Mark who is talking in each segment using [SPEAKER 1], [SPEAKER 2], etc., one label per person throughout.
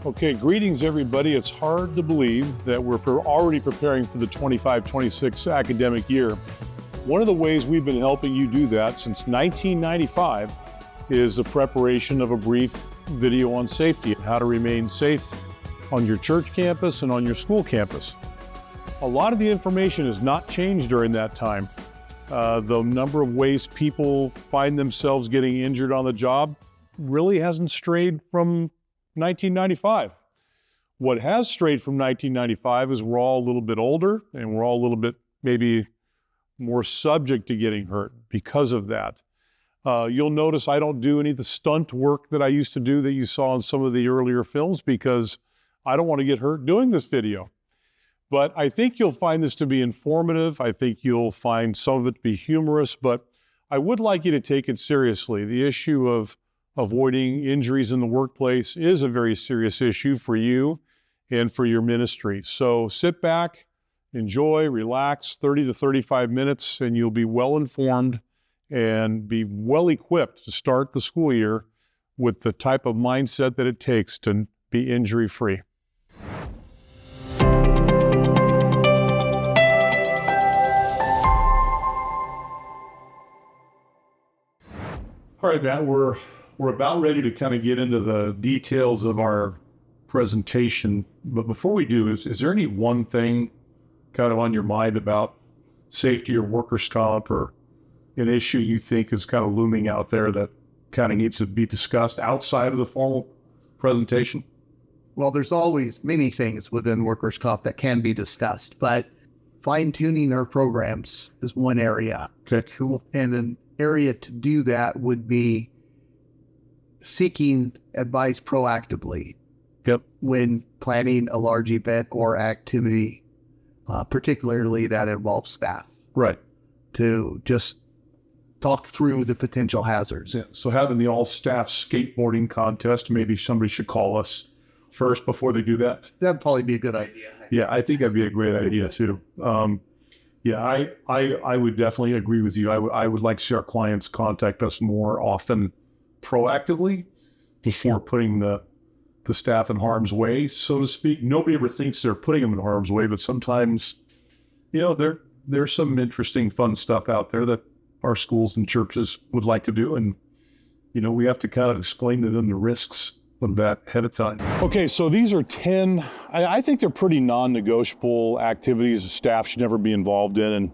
[SPEAKER 1] Okay, greetings everybody. It's hard to believe that we're already preparing for the 25-26 academic year. One of the ways we've been helping you do that since 1995 is the preparation of a brief video on safety and how to remain safe on your church campus and on your school campus. A lot of the information has not changed during that time. The number of ways people find themselves getting injured on the job really hasn't strayed from 1995. What has strayed from 1995 is we're all a little bit older and we're all a little bit maybe more subject to getting hurt because of that. You'll notice I don't do any of the stunt work that I used to do that you saw in some of the earlier films because I don't want to get hurt doing this video. But I think you'll find this to be informative. I think you'll find some of it to be humorous, but I would like you to take it seriously. The issue of avoiding injuries in the workplace is a very serious issue for you and for your ministry. So sit back, enjoy, relax, 30 to 35 minutes, and you'll be well informed and be well equipped to start the school year with the type of mindset that it takes to be injury-free. All right, Matt, we're about ready to kind of get into the details of our presentation. But before we do, is there any one thing kind of on your mind about safety or workers' comp or an issue you think is kind of looming out there that kind of needs to be discussed outside of the formal presentation?
[SPEAKER 2] Well, there's always many things within workers' comp that can be discussed, but fine-tuning our programs is one area.
[SPEAKER 1] Okay.
[SPEAKER 2] And an area to do that would be seeking advice proactively.
[SPEAKER 1] Yep.
[SPEAKER 2] When planning a large event or activity, particularly that involves staff.
[SPEAKER 1] Right.
[SPEAKER 2] To just talk through the potential hazards.
[SPEAKER 1] Yeah. So having the all-staff skateboarding contest, maybe somebody should call us first before they do that.
[SPEAKER 2] That'd probably be a good idea.
[SPEAKER 1] Yeah, I think that'd be a great idea too. Yeah, I would definitely agree with you. I would like to see our clients contact us more often proactively before putting the staff in harm's way, so to speak. Nobody ever thinks they're putting them in harm's way, but sometimes, there's some interesting, fun stuff out there that our schools and churches would like to do. And, we have to kind of explain to them the risks of that ahead of time. Okay, so these are 10, I think they're pretty non-negotiable activities staff should never be involved in.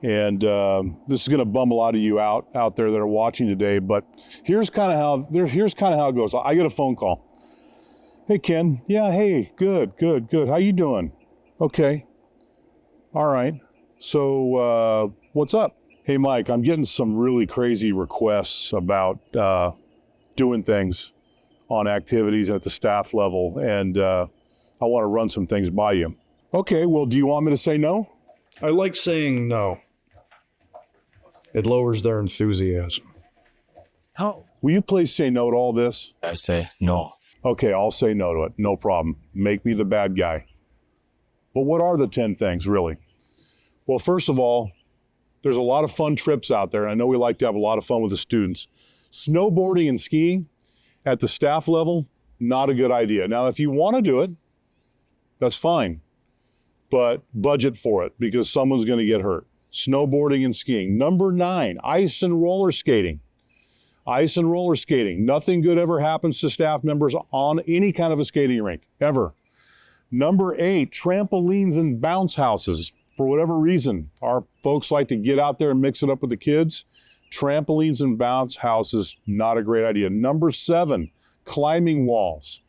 [SPEAKER 1] And this is going to bum a lot of you out there that are watching today, but here's kind of how it goes. I get a phone call. Hey, Ken. Yeah, hey, good. How you doing? Okay. All right. So what's up? Hey, Mike, I'm getting some really crazy requests about doing things on activities at the staff level, and I want to run some things by you. Okay, well, do you want me to say no?
[SPEAKER 3] I like saying no. It lowers their enthusiasm.
[SPEAKER 1] How? Will you please say no to all this?
[SPEAKER 4] I say no.
[SPEAKER 1] Okay, I'll say no to it. No problem. Make me the bad guy. But what are the 10 things, really? Well, first of all, there's a lot of fun trips out there. I know we like to have a lot of fun with the students. Snowboarding and skiing at the staff level, not a good idea. Now, if you want to do it, that's fine. But budget for it because someone's going to get hurt. Snowboarding and skiing. Number 9, ice and roller skating. Ice and roller skating. Nothing good ever happens to staff members on any kind of a skating rink, ever. Number 8, trampolines and bounce houses. For whatever reason, our folks like to get out there and mix it up with the kids. Trampolines and bounce houses, not a great idea. Number 7, climbing walls.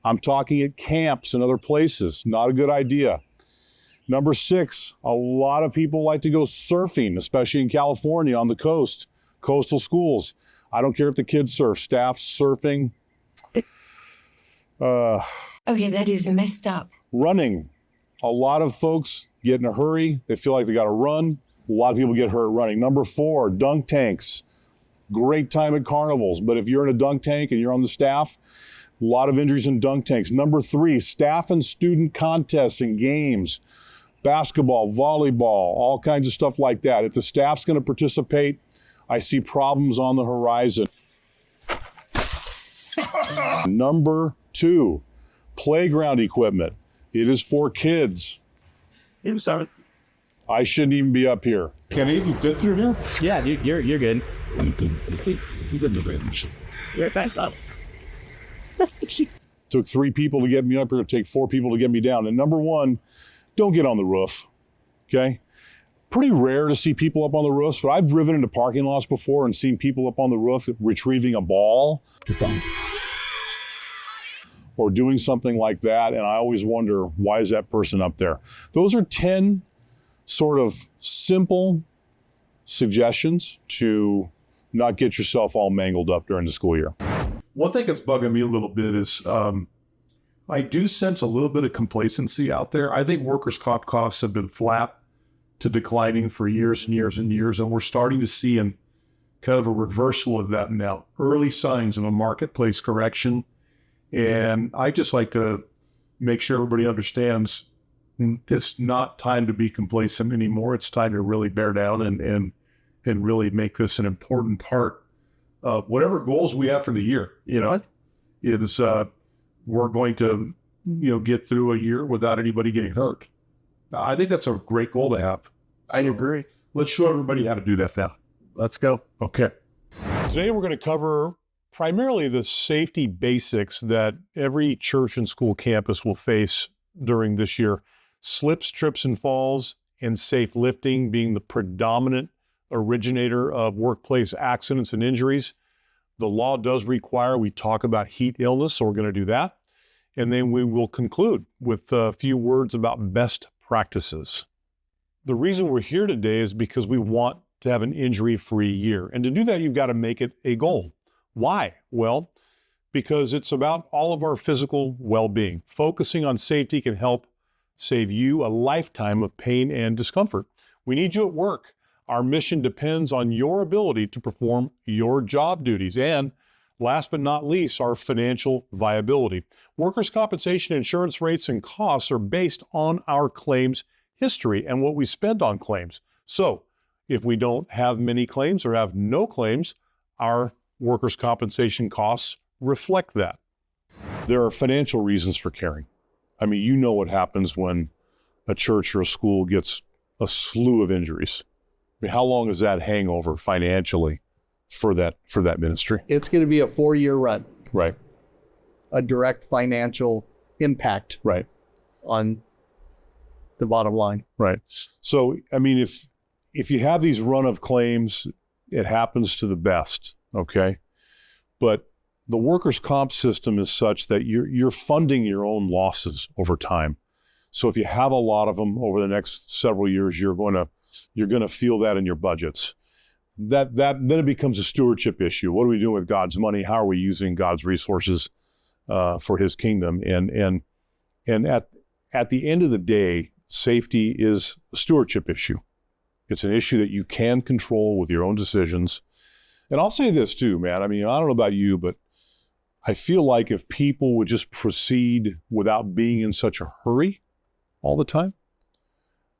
[SPEAKER 1] I'm talking at camps and other places, not a good idea. Number 6, a lot of people like to go surfing, especially in California on the coast, coastal schools. I don't care if the kids surf, staff surfing.
[SPEAKER 5] Okay, that is messed up.
[SPEAKER 1] Running. A lot of folks get in a hurry. They feel like they got to run. A lot of people get hurt running. Number 4, dunk tanks. Great time at carnivals, but if you're in a dunk tank and you're on the staff, a lot of injuries in dunk tanks. Number 3, staff and student contests and games. Basketball, volleyball, all kinds of stuff like that. If the staff's going to participate, I see problems on the horizon. Number 2, Playground equipment. It is for kids.
[SPEAKER 4] I'm sorry.
[SPEAKER 1] I shouldn't even be up here. Can I even fit through here?
[SPEAKER 4] Yeah, you're good. You're fast up.
[SPEAKER 1] Took 3 people to get me up here. It take 4 people to get me down. And number one, don't get on the roof. Okay? Pretty rare to see people up on the roofs, but I've driven into parking lots before and seen people up on the roof retrieving a ball or doing something like that. And I always wonder, why is that person up there? Those are 10 sort of simple suggestions to not get yourself all mangled up during the school year. One thing that's bugging me a little bit is I do sense a little bit of complacency out there. I think workers' comp costs have been flat to declining for years and years and years, and we're starting to see kind of a reversal of that now. Early signs of a marketplace correction. And I just like to make sure everybody understands it's not time to be complacent anymore. It's time to really bear down and really make this an important part of whatever goals we have for the year. You know, it is we're going to get through a year without anybody getting hurt. I think that's a great goal to have.
[SPEAKER 2] I agree.
[SPEAKER 1] Let's show everybody how to do that now.
[SPEAKER 2] Let's go.
[SPEAKER 1] Okay. Today we're going to cover primarily the safety basics that every church and school campus will face during this year. Slips, trips, and falls, and safe lifting being the predominant originator of workplace accidents and injuries. The law does require we talk about heat illness, so we're going to do that. And then we will conclude with a few words about best practices. The reason we're here today is because we want to have an injury-free year. And to do that, you've got to make it a goal. Why? Well, because it's about all of our physical well-being. Focusing on safety can help save you a lifetime of pain and discomfort. We need you at work. Our mission depends on your ability to perform your job duties. And last but not least, our financial viability. Workers' compensation insurance rates and costs are based on our claims history and what we spend on claims. So if we don't have many claims or have no claims, our workers' compensation costs reflect that. There are financial reasons for caring. I mean, you know what happens when a church or a school gets a slew of injuries. I mean, how long is that hangover financially for that ministry?
[SPEAKER 2] It's going to be a 4-year run.
[SPEAKER 1] Right.
[SPEAKER 2] A direct financial impact.
[SPEAKER 1] Right.
[SPEAKER 2] On the bottom line.
[SPEAKER 1] Right. So, I mean, if you have these run of claims, it happens to the best. Okay. But the workers' comp system is such that you're funding your own losses over time. So if you have a lot of them over the next several years, you're going to feel that in your budgets. That then it becomes a stewardship issue. What are we doing with God's money? How are we using God's resources for His kingdom? And at the end of the day, safety is a stewardship issue. It's an issue that you can control with your own decisions. And I'll say this too, man. I mean, I don't know about you, but I feel like if people would just proceed without being in such a hurry all the time,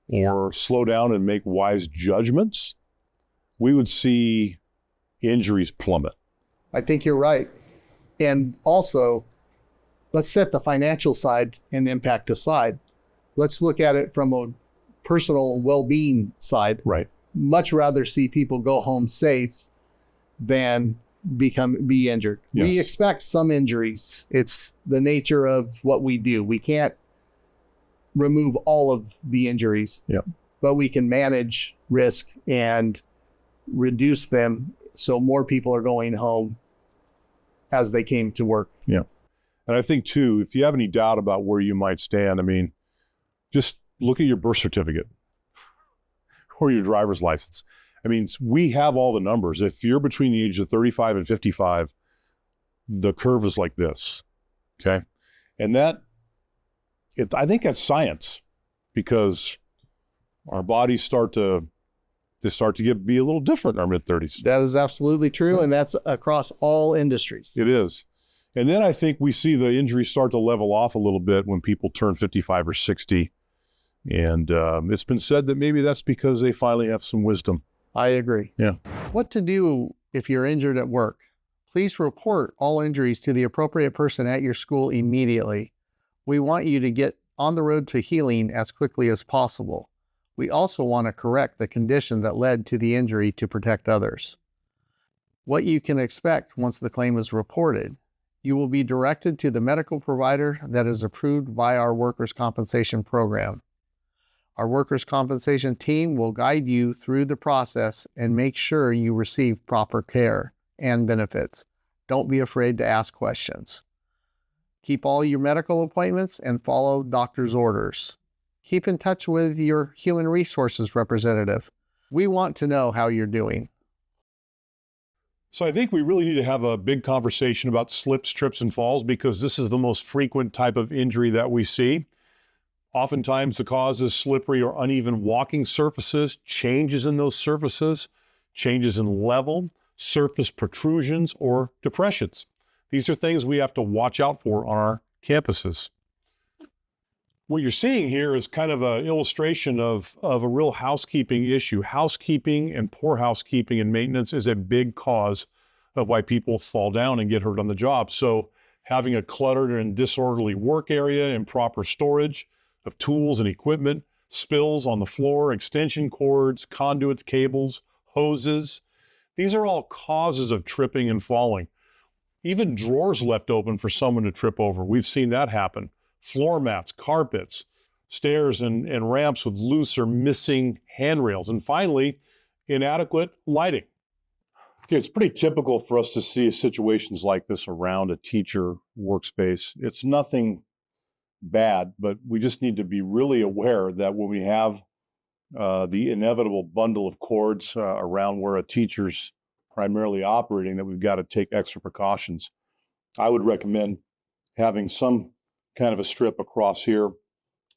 [SPEAKER 1] or slow down and make wise judgments, we would see injuries plummet.
[SPEAKER 2] I think you're right. And also, let's set the financial side and impact aside. Let's look at it from a personal well-being side.
[SPEAKER 1] Right.
[SPEAKER 2] Much rather see people go home safe than be injured.
[SPEAKER 1] Yes.
[SPEAKER 2] We expect some injuries. It's the nature of what we do. We can't remove all of the injuries, but we can manage risk and reduce them so more people are going home as they came to work.
[SPEAKER 1] Yeah. And I think too, if you have any doubt about where you might stand, I mean, just look at your birth certificate or your driver's license. I mean, we have all the numbers. If you're between the age of 35 and 55, the curve is like this, okay? And I think that's science, because our bodies start to be a little different in our mid-30s.
[SPEAKER 2] That is absolutely true, and that's across all industries.
[SPEAKER 1] It is. And then I think we see the injuries start to level off a little bit when people turn 55 or 60. And it's been said that maybe that's because they finally have some wisdom.
[SPEAKER 2] I agree.
[SPEAKER 1] Yeah.
[SPEAKER 2] What to do if you're injured at work? Please report all injuries to the appropriate person at your school immediately. We want you to get on the road to healing as quickly as possible. We also want to correct the condition that led to the injury to protect others. What you can expect once the claim is reported: you will be directed to the medical provider that is approved by our workers' compensation program. Our workers' compensation team will guide you through the process and make sure you receive proper care and benefits. Don't be afraid to ask questions. Keep all your medical appointments and follow doctor's orders. Keep in touch with your human resources representative. We want to know how you're doing.
[SPEAKER 1] So I think we really need to have a big conversation about slips, trips, and falls, because this is the most frequent type of injury that we see. Oftentimes the cause is slippery or uneven walking surfaces, changes in those surfaces, changes in level, surface protrusions, or depressions. These are things we have to watch out for on our campuses. What you're seeing here is kind of an illustration of a real housekeeping issue. Housekeeping and poor housekeeping and maintenance is a big cause of why people fall down and get hurt on the job. So having a cluttered and disorderly work area, improper storage of tools and equipment, spills on the floor, extension cords, conduits, cables, hoses, these are all causes of tripping and falling. Even drawers left open for someone to trip over. We've seen that happen. Floor mats, carpets, stairs and ramps with loose or missing handrails. And finally, inadequate lighting. Okay, it's pretty typical for us to see situations like this around a teacher workspace. It's nothing bad, but we just need to be really aware that when we have the inevitable bundle of cords around where a teacher's primarily operating, that we've got to take extra precautions. I would recommend having some kind of a strip across here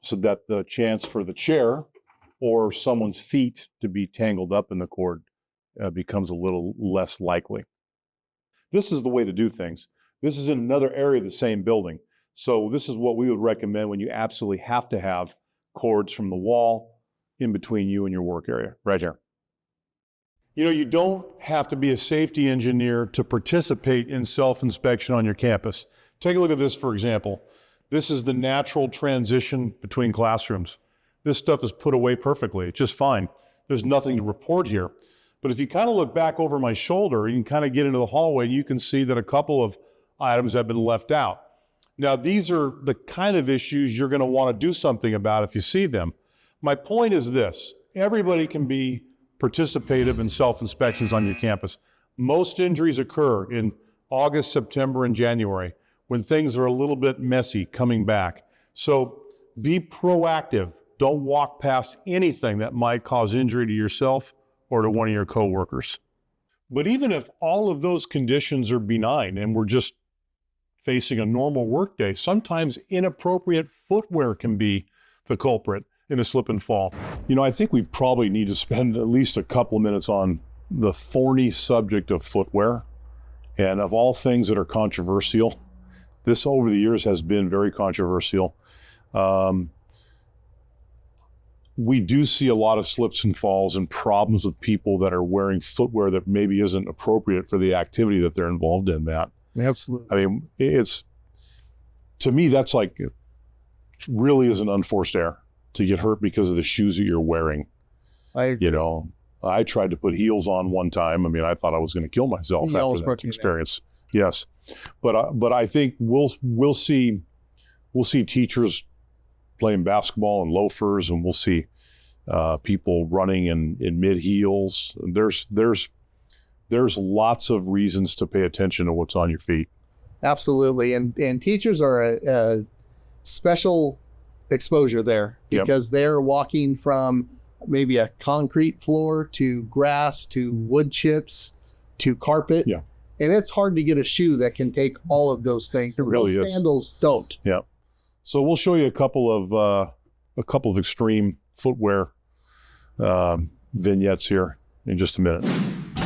[SPEAKER 1] so that the chance for the chair or someone's feet to be tangled up in the cord becomes a little less likely. This is the way to do things. This is in another area of the same building. So this is what we would recommend when you absolutely have to have cords from the wall in between you and your work area, right here. You know, you don't have to be a safety engineer to participate in self-inspection on your campus. Take a look at this, for example. This is the natural transition between classrooms. This stuff is put away perfectly. It's just fine. There's nothing to report here. But if you kind of look back over my shoulder, you can kind of get into the hallway, and you can see that a couple of items have been left out. Now, these are the kind of issues you're going to want to do something about if you see them. My point is this: everybody can be participative in self-inspections on your campus. Most injuries occur in August, September, and January, when things are a little bit messy coming back. So be proactive. Don't walk past anything that might cause injury to yourself or to one of your coworkers. But even if all of those conditions are benign and we're just facing a normal workday, sometimes inappropriate footwear can be the culprit in a slip and fall. You know, I think we probably need to spend at least a couple of minutes on the thorny subject of footwear. And of all things that are controversial, this over the years has been very controversial. We do see a lot of slips and falls and problems with people that are wearing footwear that maybe isn't appropriate for the activity that they're involved in, Matt.
[SPEAKER 2] Absolutely.
[SPEAKER 1] I mean, it's, to me, that's like, really is an unforced error to get hurt because of the shoes that you're wearing. You know, I tried to put heels on one time. I mean, I thought I was going to kill myself after that experience. Yes. But I think we'll see teachers playing basketball in loafers, and we'll see people running in mid heels. There's lots of reasons to pay attention to what's on your feet.
[SPEAKER 2] Absolutely. And teachers are a special exposure there, because they're walking from maybe a concrete floor to grass to wood chips to carpet. Yeah. And it's hard to get a shoe that can take all of those things.
[SPEAKER 1] It really is.
[SPEAKER 2] Sandals don't.
[SPEAKER 1] Yeah. So we'll show you a couple of extreme footwear vignettes here in just a minute.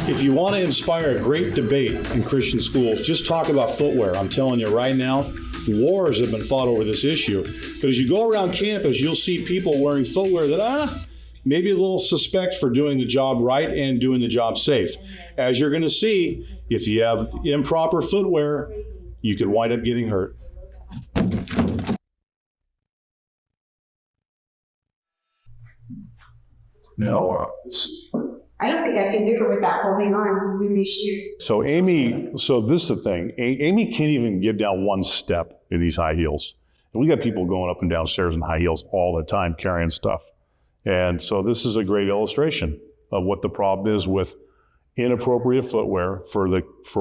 [SPEAKER 3] If you want to inspire a great debate in Christian schools, just talk about footwear. I'm telling you right now, wars have been fought over this issue. But as you go around campus, you'll see people wearing footwear that, maybe a little suspect for doing the job right and doing the job safe. As you're going to see, if you have improper footwear, you could wind up getting hurt.
[SPEAKER 1] No.
[SPEAKER 6] I don't think I can do it without holding on in these shoes.
[SPEAKER 1] So Amy, so this is the thing. Amy can't even get down one step in these high heels. And we got people going up and down stairs in high heels all the time carrying stuff. And so this is a great illustration of what the problem is with inappropriate footwear for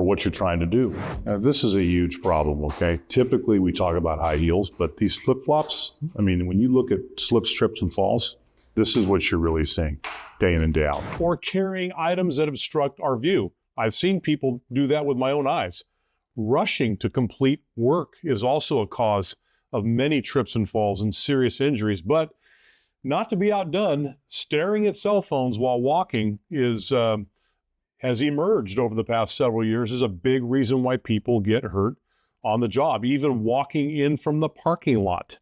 [SPEAKER 1] what you're trying to do. Now, this is a huge problem, okay? Typically we talk about high heels, but these flip-flops, I mean, when you look at slips, trips, and falls, this is what you're really seeing day in and day out. Or carrying items that obstruct our view. I've seen people do that with my own eyes. Rushing to complete work is also a cause of many trips and falls and serious injuries. But not to be outdone, staring at cell phones while walking has emerged over the past several years as a big reason why people get hurt on the job, even walking in from the parking lot.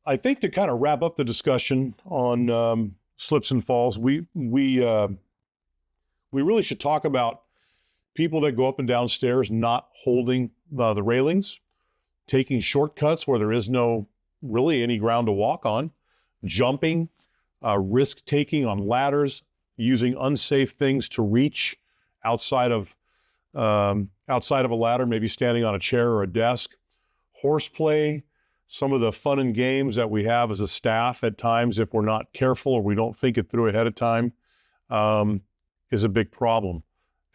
[SPEAKER 1] I think to kind of wrap up the discussion on slips and falls, we really should talk about people that go up and down stairs not holding the railings, taking shortcuts where there is no really any ground to walk on, jumping, risk-taking on ladders, using unsafe things to reach outside of a ladder, maybe standing on a chair or a desk, horseplay, some of the fun and games that we have as a staff at times, if we're not careful or we don't think it through ahead of time, is a big problem.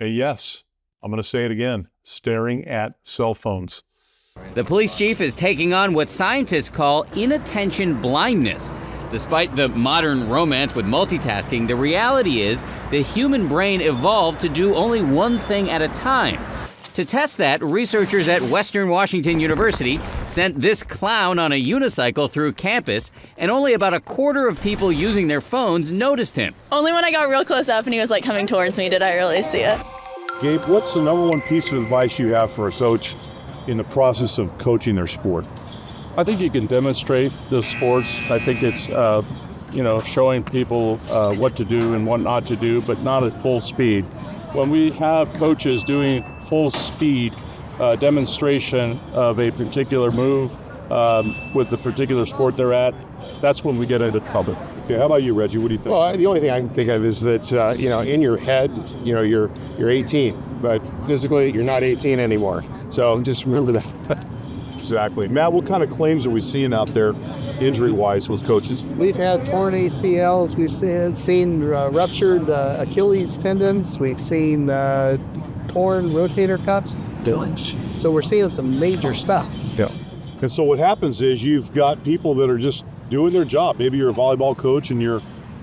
[SPEAKER 1] And yes, I'm going to say it again, staring at cell phones.
[SPEAKER 7] The police chief is taking on what scientists call inattention blindness. Despite the modern romance with multitasking, the reality is the human brain evolved to do only one thing at a time. To test that, researchers at Western Washington University sent this clown on a unicycle through campus, and only about a quarter of people using their phones noticed him.
[SPEAKER 8] Only when I got real close up and he was like coming towards me did I really see it.
[SPEAKER 1] Gabe, what's the number one piece of advice you have for a coach in the process of coaching their sport?
[SPEAKER 9] I think you can demonstrate the sports. I think it's, showing people what to do and what not to do, but not at full speed. When we have coaches doing full speed demonstration of a particular move with the particular sport they're at, that's when we get into trouble.
[SPEAKER 1] Okay, how about you, Reggie? What do you think?
[SPEAKER 10] Well, the only thing I can think of is that, in your head, you're 18, but physically you're not 18 anymore. So just remember that.
[SPEAKER 1] Exactly. Matt, what kind of claims are we seeing out there injury-wise with coaches?
[SPEAKER 2] We've had torn ACLs. We've seen ruptured Achilles tendons. We've seen torn rotator cuffs. So we're seeing some major stuff.
[SPEAKER 1] Yeah. And so what happens is you've got people that are just doing their job. Maybe you're a volleyball coach and you're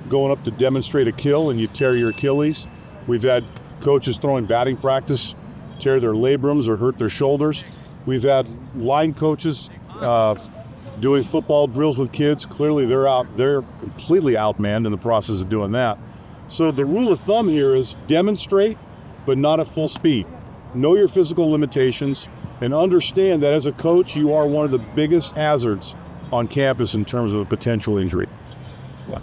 [SPEAKER 1] going up to demonstrate a kill and you tear your Achilles. We've had coaches throwing batting practice, tear their labrums or hurt their shoulders. We've had line coaches doing football drills with kids. Clearly they're completely outmanned in the process of doing that. So the rule of thumb here is demonstrate, but not at full speed. Know your physical limitations and understand that as a coach, you are one of the biggest hazards on campus in terms of a potential injury. Yeah.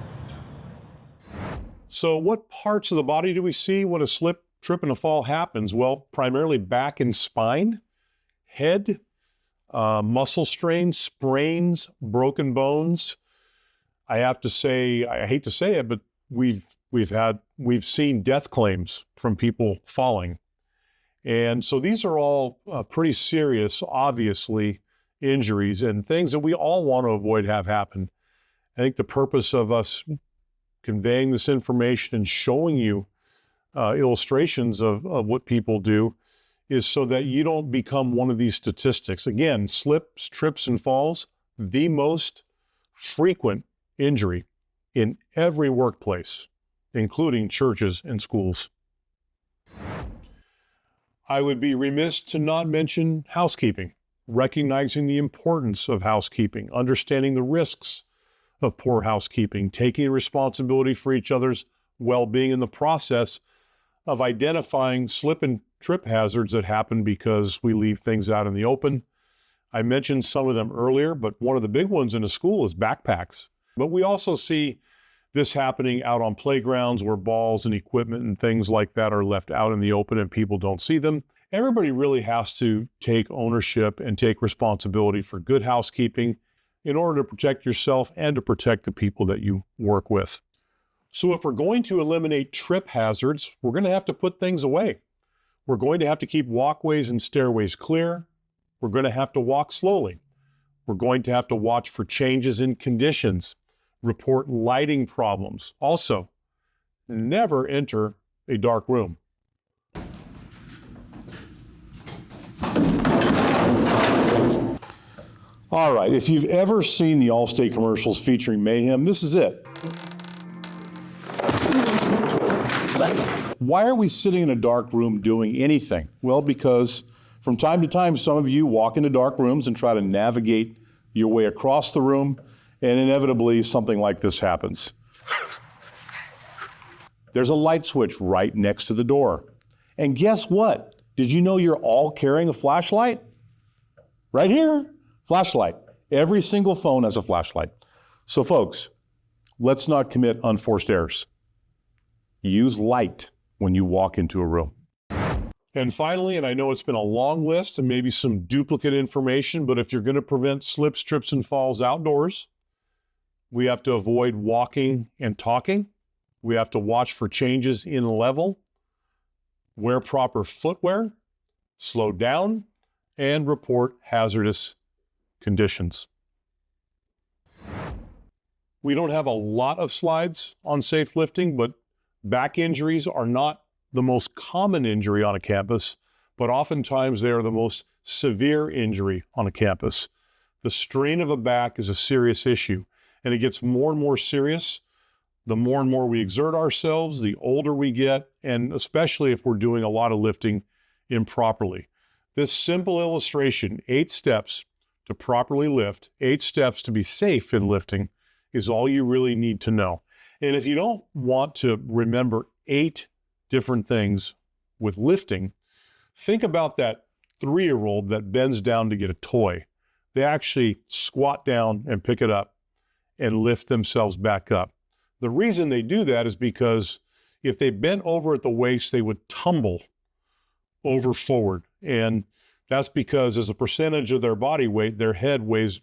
[SPEAKER 1] So what parts of the body do we see when a slip, trip, and a fall happens? Well, primarily back and spine, head, muscle strains, sprains, broken bones. I have to say, I hate to say it, but we've seen death claims from people falling. And so these are all pretty serious, obviously, injuries and things that we all want to avoid have happen. I think the purpose of us conveying this information and showing you illustrations of what people do is so that you don't become one of these statistics. Again, slips, trips, and falls, the most frequent injury in every workplace, including churches and schools. I would be remiss to not mention housekeeping, recognizing the importance of housekeeping, understanding the risks of poor housekeeping, taking responsibility for each other's well-being in the process of identifying slip and trip hazards that happen because we leave things out in the open. I mentioned some of them earlier, but one of the big ones in a school is backpacks. But we also see this happening out on playgrounds where balls and equipment and things like that are left out in the open and people don't see them. Everybody really has to take ownership and take responsibility for good housekeeping in order to protect yourself and to protect the people that you work with. So if we're going to eliminate trip hazards, we're going to have to put things away. We're going to have to keep walkways and stairways clear. We're going to have to walk slowly. We're going to have to watch for changes in conditions, report lighting problems. Also, never enter a dark room. All right, if you've ever seen the Allstate commercials featuring mayhem, this is it. Why are we sitting in a dark room doing anything? Well, because from time to time, some of you walk into dark rooms and try to navigate your way across the room, and inevitably something like this happens. There's a light switch right next to the door. And guess what? Did you know you're all carrying a flashlight? Right here, flashlight. Every single phone has a flashlight. So folks, let's not commit unforced errors. Use light when you walk into a room. And finally, and I know it's been a long list and maybe some duplicate information, but if you're going to prevent slips, trips, and falls outdoors, we have to avoid walking and talking. We have to watch for changes in level, wear proper footwear, slow down, and report hazardous conditions. We don't have a lot of slides on safe lifting, but back injuries are not the most common injury on a campus, but oftentimes they are the most severe injury on a campus. The strain of a back is a serious issue, and it gets more and more serious the more and more we exert ourselves, the older we get, and especially if we're doing a lot of lifting improperly. This simple illustration, 8 steps to properly lift, 8 steps to be safe in lifting, is all you really need to know. And if you don't want to remember 8 different things with lifting, think about that 3-year-old that bends down to get a toy. They actually squat down and pick it up and lift themselves back up. The reason they do that is because if they bent over at the waist, they would tumble over forward. And that's because as a percentage of their body weight, their head weighs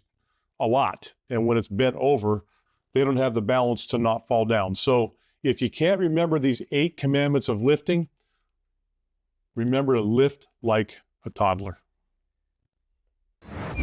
[SPEAKER 1] a lot. And when it's bent over, they don't have the balance to not fall down. So if you can't remember these 8 commandments of lifting, remember to lift like a toddler.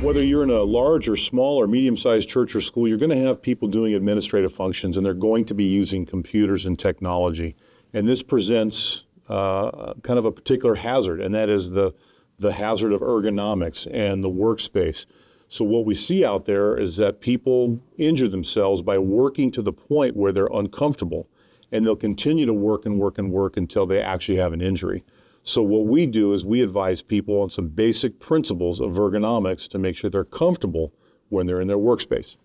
[SPEAKER 1] Whether you're in a large or small or medium-sized church or school, you're going to have people doing administrative functions, and they're going to be using computers and technology. And this presents kind of a particular hazard, and that is the hazard of ergonomics and the workspace. So what we see out there is that people injure themselves by working to the point where they're uncomfortable, and they'll continue to work and work and work until they actually have an injury. So what we do is we advise people on some basic principles of ergonomics to make sure they're comfortable when they're in their workspace.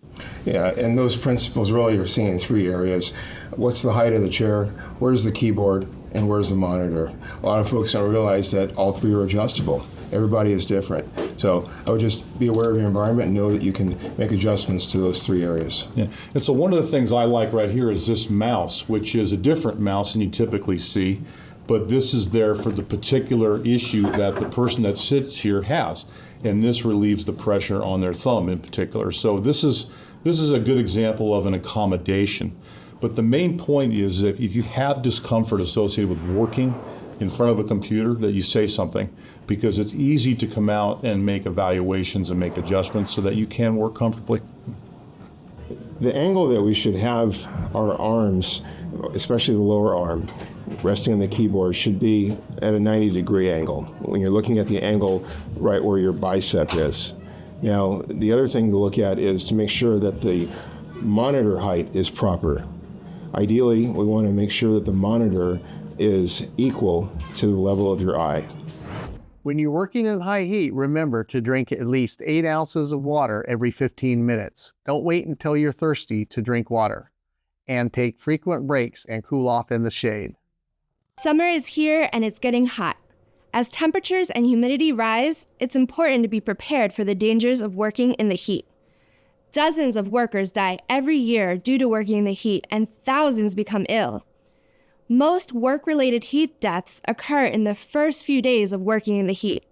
[SPEAKER 10] Yeah, and those principles really are seen in 3 areas. What's the height of the chair? Where's the keyboard? And where's the monitor? A lot of folks don't realize that all 3 are adjustable. Everybody is different. So I would just be aware of your environment and know that you can make adjustments to those 3 areas.
[SPEAKER 3] Yeah. And so one of the things I like right here is this mouse, which is a different mouse than you typically see, but this is there for the particular issue that the person that sits here has. And this relieves the pressure on their thumb in particular. So this is a good example of an accommodation. But the main point is that if you have discomfort associated with working in front of a computer, that you say something, because it's easy to come out and make evaluations and make adjustments so that you can work comfortably.
[SPEAKER 10] The angle that we should have our arms, especially the lower arm, resting on the keyboard, should be at a 90-degree angle. When you're looking at the angle right where your bicep is. Now, the other thing to look at is to make sure that the monitor height is proper. Ideally, we want to make sure that the monitor is equal to the level of your eye.
[SPEAKER 2] When you're working in high heat, remember to drink at least 8 ounces of water every 15 minutes. Don't wait until you're thirsty to drink water. And take frequent breaks and cool off in the shade.
[SPEAKER 11] Summer is here and it's getting hot. As temperatures and humidity rise, it's important to be prepared for the dangers of working in the heat. Dozens of workers die every year due to working in the heat, and thousands become ill. Most work-related heat deaths occur in the first few days of working in the heat.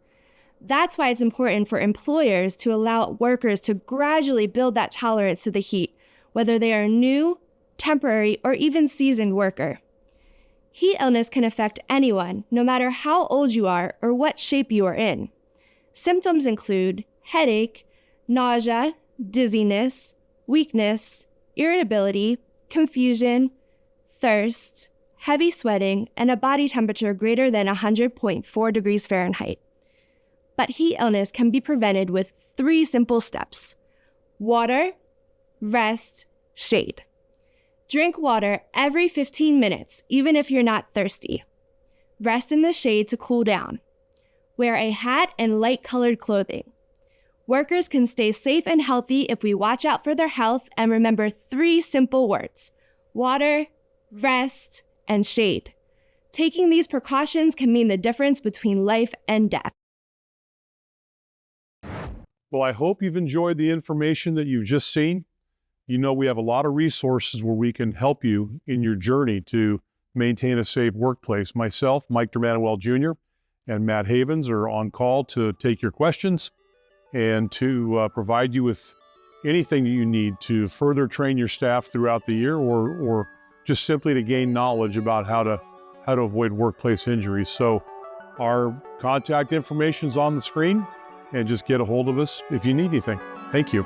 [SPEAKER 11] That's why it's important for employers to allow workers to gradually build that tolerance to the heat, whether they are new, temporary, or even seasoned worker. Heat illness can affect anyone, no matter how old you are or what shape you are in. Symptoms include headache, nausea, dizziness, weakness, irritability, confusion, thirst, heavy sweating, and a body temperature greater than 100.4 degrees Fahrenheit. But heat illness can be prevented with 3 simple steps: water, rest, shade. Drink water every 15 minutes, even if you're not thirsty. Rest in the shade to cool down. Wear a hat and light-colored clothing. Workers can stay safe and healthy if we watch out for their health and remember 3 simple words: water, rest, and shade. Taking these precautions can mean the difference between life and death.
[SPEAKER 1] Well, I hope you've enjoyed the information that you've just seen. You know, we have a lot of resources where we can help you in your journey to maintain a safe workplace. Myself, Mike Der Manouel Jr., and Matt Havens are on call to take your questions and to provide you with anything that you need to further train your staff throughout the year, or just simply to gain knowledge about how to avoid workplace injuries. So our contact information is on the screen, and just get a hold of us if you need anything. Thank you.